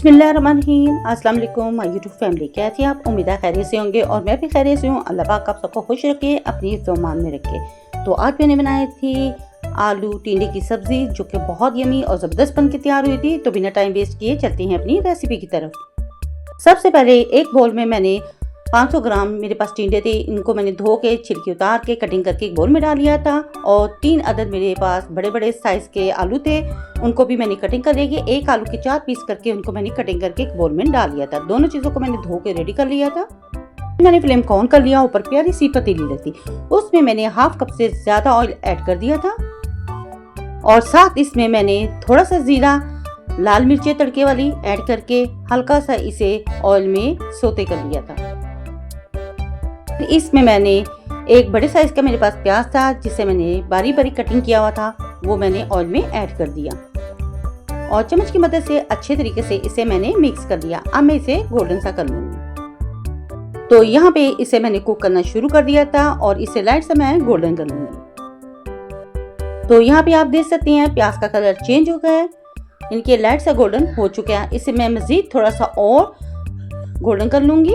बिस्मिल्लाहिर्रहमानिर्रहीम। अस्सलाम वालेकुम माय यूट्यूब फैमिली, कैसे आप? उम्मीद है खैरियत से होंगे और मैं भी खैरियत से हूँ। अल्लाह पाक आप सबको खुश रखे, अपनी हिफ्ज़-ओ-मान में रखे। तो आज मैंने बनाई थी आलू टिंडे की सब्ज़ी, जो कि बहुत यमी और ज़बरदस्त बन के तैयार हुई थी। तो बिना टाइम वेस्ट किए चलते हैं अपनी रेसिपी की तरफ। सबसे पहले एक बोल में मैंने 500 ग्राम मेरे पास टिंडे थे, इनको मैंने धो के छिलके उतार के कटिंग करके एक बोल में डाल लिया था। और 3 अदद मेरे पास बड़े बड़े साइज़ के आलू थे, उनको भी मैंने कटिंग कर लिया। एक आलू के 4 पीस करके उनको मैंने कटिंग करके एक बोल में डाल लिया था। दोनों चीज़ों को मैंने धो के रेडी कर लिया था। मैंने फ्लेम को ऑन कर लिया। ऊपर प्यारी सी पतीली रखी, उसमें मैंने हाफ कप से ज़्यादा ऑयल ऐड कर दिया था और साथ इसमें मैंने थोड़ा सा ज़ीरा, लाल मिर्चें तड़के वाली ऐड करके हल्का सा इसे ऑयल में सोते कर लिया था। इसमें मैंने एक बड़े साइज का मेरे पास प्याज था, जिसे मैंने बारीक बारीक कटिंग किया हुआ था, वो मैंने ऑयल में ऐड कर दिया और चम्मच की मदद से अच्छे तरीके से इसे मैंने मिक्स कर दिया। अब मैं इसे गोल्डन सा कर लूंगी। तो यहाँ पे इसे मैंने कुक करना शुरू कर दिया था और इसे लाइट से मैं गोल्डन कर लूंगी। तो यहाँ पे आप देख सकते हैं प्याज का कलर चेंज हो गया है, इनके लाइट सा गोल्डन हो चुके हैं। इसे मैं मजीद थोड़ा सा और गोल्डन कर लूंगी।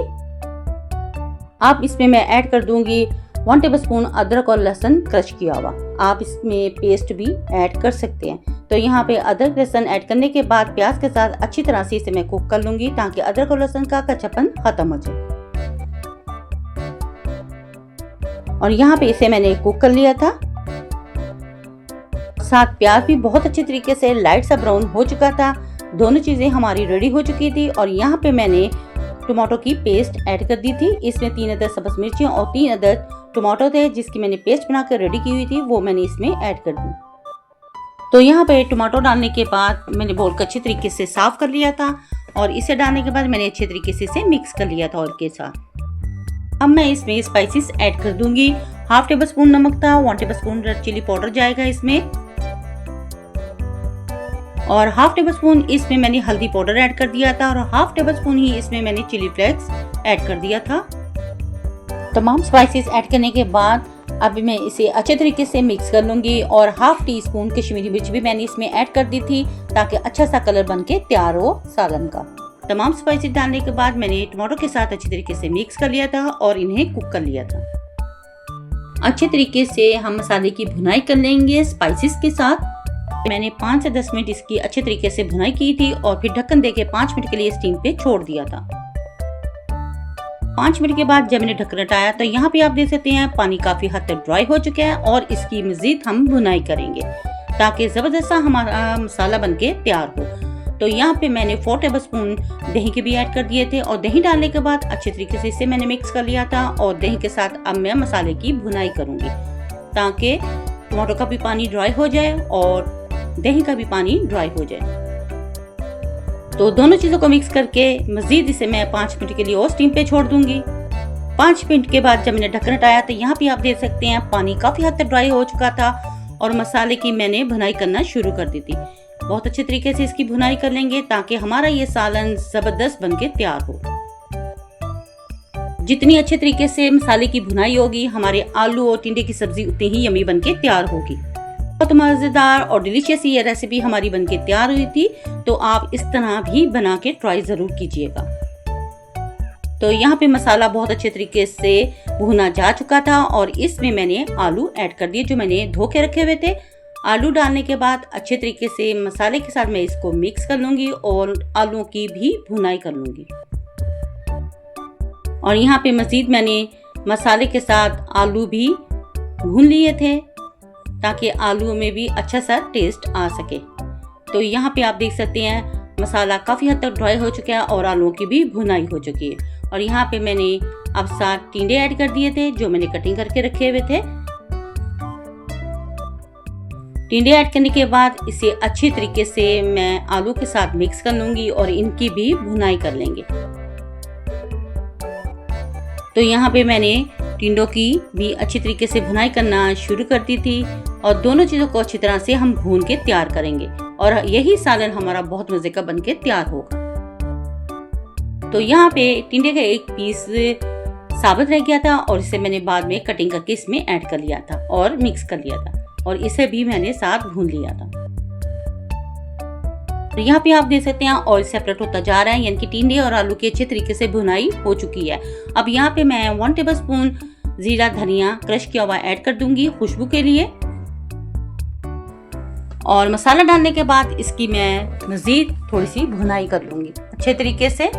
अब इसमें मैं ऐड कर दूंगी 1 टेबलस्पून अदरक और लहसुन क्रश किया हुआ। आप इसमें पेस्ट भी ऐड कर सकते हैं। तो यहाँ पे अदरक लहसुन ऐड करने के बाद प्याज के साथ अच्छी तरह से इसे मैं कुक कर लूंगी, ताकि अदरक और लहसुन का कच्चापन खत्म हो जाए। और यहाँ पे इसे मैंने कुक कर लिया था। साथ प्याज भी बहुत अच्छे तरीके से लाइट सा ब्राउन हो चुका था। दोनों चीजें हमारी रेडी हो चुकी थी। और यहाँ पे मैंने टमाटो की पेस्ट ऐड कर दी थी। इसमें 3 अदद सब्ज़ मिर्चें और 3 अदद टमाटो थे, जिसकी मैंने पेस्ट बनाकर रेडी की हुई थी, वो मैंने इसमें ऐड कर दी। तो यहाँ पे टमाटो डालने के बाद मैंने बोल को अच्छे तरीके से साफ कर लिया था और इसे डालने के बाद मैंने अच्छे तरीके से इसे मिक्स कर लिया था ऑयल के साथ। अब मैं इसमें स्पाइसेस ऐड कर दूंगी। हाफ टेबल स्पून नमक था, 1 tablespoon red chilli powder जाएगा इसमें, और हाफ टेबल स्पून इसमें मैंने हल्दी पाउडर ऐड कर दिया था और हाफ टेबल स्पून ही इसमें मैंने चिली फ्लेक्स ऐड कर दिया था। तमाम स्पाइसेस ऐड करने के बाद अब मैं इसे अच्छे तरीके से मिक्स कर लूंगी। और हाफ टी स्पून कश्मीरी मिर्च भी मैंने इसमें ऐड कर दी थी, ताकि अच्छा सा कलर बन के तैयार हो सालन का। तमाम स्पाइसेस डालने के बाद मैंने टमाटो के साथ अच्छे तरीके से मिक्स कर लिया था और इन्हें कुक कर लिया था। अच्छे तरीके से हम मसाले की भुनाई कर लेंगे स्पाइसेस के साथ। मैंने 5 से 10 मिनट इसकी अच्छे तरीके से भुनाई की थी और फिर ढक्कन देके 5 मिनट के लिए स्टीम पे छोड़ दिया था। 5 मिनट के बाद जब मैंने ढक्कन हटाया तो यहाँ पे आप देख सकते हैं पानी काफी हद तक ड्राई हो चुका है और इसकी मजीद हम भुनाई करेंगे, ताकि जबरदस्त सा हमारा मसाला बनके तैयार हो। तो यहाँ पे मैंने 4 टेबल स्पून दही के भी ऐड कर दिए थे और दही डालने के बाद अच्छे तरीके से इसे मैंने मिक्स कर लिया था। और दही के साथ अब मैं मसाले की भुनाई करूंगी, ताकि टमाटो का भी पानी ड्राई हो जाए और दही का भी पानी ड्राई हो जाए। तो दोनों चीजों को मिक्स करके मजीद इसे मैं 5 मिनट के लिए और स्टीम पे छोड़ दूंगी। 5 मिनट के बाद जब मैंने ढक्कन हटाया तो यहाँ पे आप देख सकते हैं पानी काफी हद तक ड्राई हो चुका था और मसाले की मैंने भुनाई करना शुरू कर दी थी। बहुत अच्छे तरीके से इसकी भुनाई कर लेंगे, ताकि हमारा ये सालन जबरदस्त बन के तैयार हो। जितनी अच्छे तरीके से मसाले की भुनाई होगी, हमारे आलू और टिंडे की सब्जी उतनी ही यमी बन के तैयार होगी। बहुत मज़ेदार और डिलीशियस ये रेसिपी हमारी बनके तैयार हुई थी। तो आप इस तरह भी बना के ट्राई ज़रूर कीजिएगा। तो यहाँ पे मसाला बहुत अच्छे तरीके से भुना जा चुका था और इसमें मैंने आलू ऐड कर दिए, जो मैंने धो के रखे हुए थे। आलू डालने के बाद अच्छे तरीके से मसाले के साथ मैं इसको मिक्स कर लूँगी और आलूओं की भी भुनाई कर लूँगी। और यहाँ पे मज़ीद मैंने मसाले के साथ आलू भी भून लिए थे, ताकि आलू में भी अच्छा सा टेस्ट आ सके। तो यहाँ पे आप देख सकते हैं मसाला काफ़ी हद तक ड्राई हो चुका है और आलूओं की भी भुनाई हो चुकी है। और यहाँ पे मैंने अब 7 टिंडे ऐड कर दिए थे, जो मैंने कटिंग करके रखे हुए थे। टिंडे ऐड करने के बाद इसे अच्छी तरीके से मैं आलू के साथ मिक्स कर लूँगी और इनकी भी भुनाई कर लेंगे। तो यहाँ पे मैंने टिंडों की भी अच्छी तरीके से भुनाई करना शुरू कर दी थी और दोनों चीज़ों को अच्छी तरह से हम भून के तैयार करेंगे और यही सालन हमारा बहुत मज़े का बन के तैयार होगा। तो यहाँ पे टिंडे का एक पीस साबुत रह गया था और इसे मैंने बाद में कटिंग करके इसमें ऐड कर लिया था और मिक्स कर लिया था और इसे भी मैंने साथ भून लिया था। तो यहाँ पे आप देख सकते हैं ऑयल सेपरेट होता जा रहा है, यानी कि टिंडे और आलू की अच्छे तरीके से भुनाई हो चुकी है। अब यहाँ पे मैं 1 टेबलस्पून जीरा धनिया क्रश किया हुआ ऐड कर दूंगी खुशबू के लिए। और मसाला डालने के बाद इसकी मैं मजीद थोड़ी सी भुनाई कर लूंगी अच्छे तरीके से।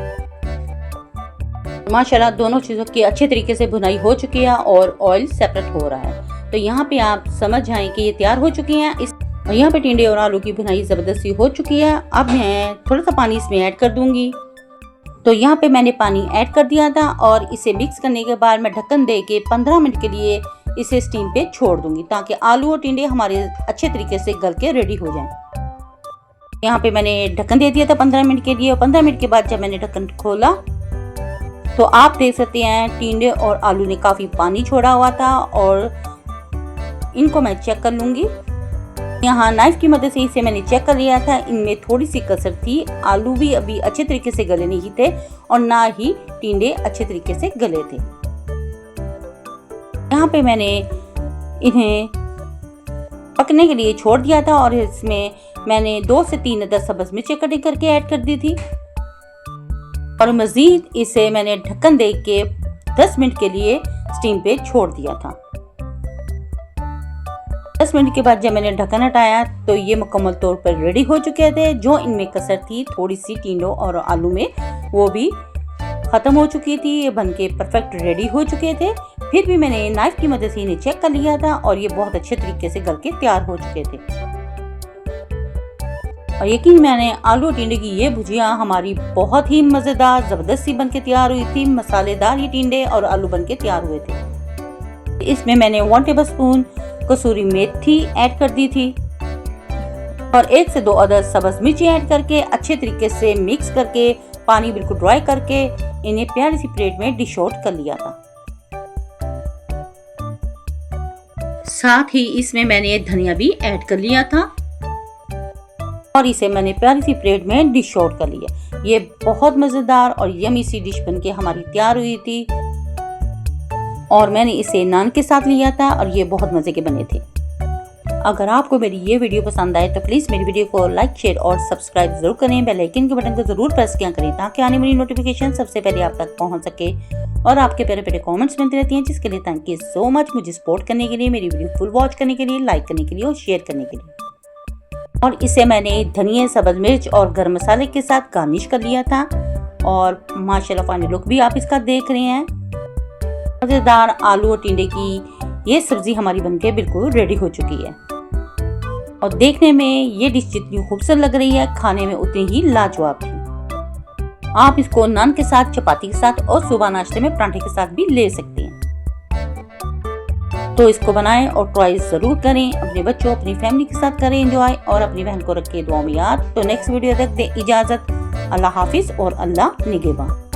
माशाल्लाह दोनों चीज़ों की अच्छे तरीके से भुनाई हो चुकी है और ऑयल सेपरेट हो रहा है। तो यहाँ पे आप समझ जाएं कि ये तैयार हो चुकी हैं। और यहाँ पे टिंडे और आलू की भुनाई ज़बरदस्ती हो चुकी है। अब मैं थोड़ा सा पानी इसमें ऐड कर दूंगी। तो यहाँ पे मैंने पानी ऐड कर दिया था और इसे मिक्स करने के बाद मैं ढक्कन दे के 15 मिनट के लिए इसे स्टीम पे छोड़ दूंगी, ताकि आलू और टिंडे हमारे अच्छे तरीके से गल के रेडी हो जाएं। यहाँ पे मैंने ढक्कन दे दिया था 15 मिनट के लिए, और 15 मिनट के बाद जब मैंने ढक्कन खोला तो आप देख सकते हैं टिंडे और आलू ने काफ़ी पानी छोड़ा हुआ था। और इनको मैं चेक कर लूँगी। यहाँ नाइफ की मदद से इसे मैंने चेक कर लिया था, इनमें थोड़ी सी कसर थी। आलू भी अभी अच्छे तरीके से गले नहीं थे और ना ही टिंडे अच्छे तरीके से गले थे। यहाँ पे मैंने इन्हें पकने के लिए छोड़ दिया था और इसमें मैंने 2 से 3 अदद सब्ज़ मिर्चें कटिंग करके ऐड कर दी थी। और मज़ीद इसे मैंने ढक्कन दे के 10 मिनट के लिए स्टीम पे छोड़ दिया था। 10 मिनट के बाद जब मैंने ढक्कन हटाया तो ये मुकम्मल तौर पर रेडी हो चुके थे। जो इनमें कसर थी थोड़ी सी टिंडों और आलू में, वो भी ख़त्म हो चुकी थी। ये बनके परफेक्ट रेडी हो चुके थे। फिर भी मैंने नाइफ की मदद से इन्हें चेक कर लिया था और ये बहुत अच्छे तरीके से गल के तैयार हो चुके थे। और यकीन मैंने आलू टिंडे की ये भुजिया हमारी बहुत ही मज़ेदार ज़बरदस्त सी बन के तैयार हुई थी। मसालेदार ये टिंडे और आलू बन के तैयार हुए थे। इसमें मैंने 1 टेबलस्पून कसूरी मेथी ऐड कर दी थी और 1 से 2 अदद सब्ज़ मिर्ची ऐड करके अच्छे तरीके से मिक्स करके पानी बिल्कुल ड्राई करके इन्हें प्यारी सी प्लेट में डिश आउट कर लिया था। साथ ही इसमें मैंने धनिया भी ऐड कर लिया था और इसे मैंने प्यारी सी प्लेट में डिश आउट कर लिया। ये बहुत मज़ेदार और यमी सी डिश बनके हमारी तैयार हुई थी और मैंने इसे नान के साथ लिया था और ये बहुत मज़े के बने थे। अगर आपको मेरी ये वीडियो पसंद आए तो प्लीज़ मेरी वीडियो को लाइक शेयर और सब्सक्राइब जरूर करें। बेल आइकन के बटन को जरूर प्रेस किया करें ताकि आने वाली नोटिफिकेशन सबसे पहले आप तक पहुंच सके। और आपके प्यारे प्यारे कमेंट्स मिलते रहती हैं, जिसके लिए थैंक यू सो मच। मुझे सपोर्ट करने के लिए, मेरी वीडियो फुल वॉच करने के लिए, लाइक करने के लिए और शेयर करने के लिए। और इसे मैंने धनिया, सब्ज़ मिर्च और गर्म मसाले के साथ गार्निश कर लिया था और माशाल्लाह फाइनल लुक भी आप इसका देख रहे हैं। मज़ेदार आलू और टिंडे की ये सब्ज़ी हमारी बनके बिल्कुल रेडी हो चुकी है और देखने में ये डिश जितनी खूबसूरत लग रही है, खाने में उतनी ही लाजवाब थी। आप इसको नान के साथ, चपाती के साथ और सुबह नाश्ते में पराठे के साथ भी ले सकते हैं। तो इसको बनाएं और ट्राई जरूर करें। अपने बच्चों, अपनी फैमिली के साथ करें एंजॉय और अपनी बहन को रखें दुआ में याद। तो नेक्स्ट वीडियो तक दे इजाज़त। अल्लाह हाफिज़ और अल्लाह निगहबान।